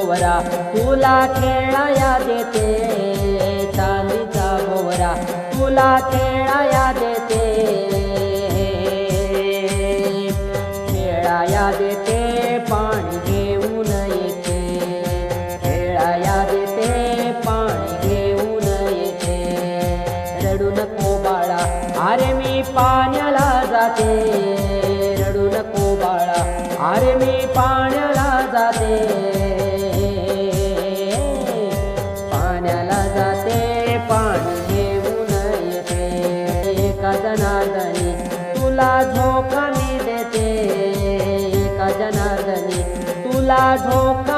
भोवरा तुला खेळाया देते, चांदीचा भोवरा तुला खेळाया देते, खेळाया देते पाणी घेऊन येते, खेळाया देते पाणी घेऊन येते. रडू नको बाळा अरे मी पाण्याला जाते, रडू नको बाळा अरे मी पाण्याला जाते, पाण्याला जाते पाणी घेऊन येते. एका जनार्दनी तुला झोका मी देते, एका जनार्दनी तुला झोका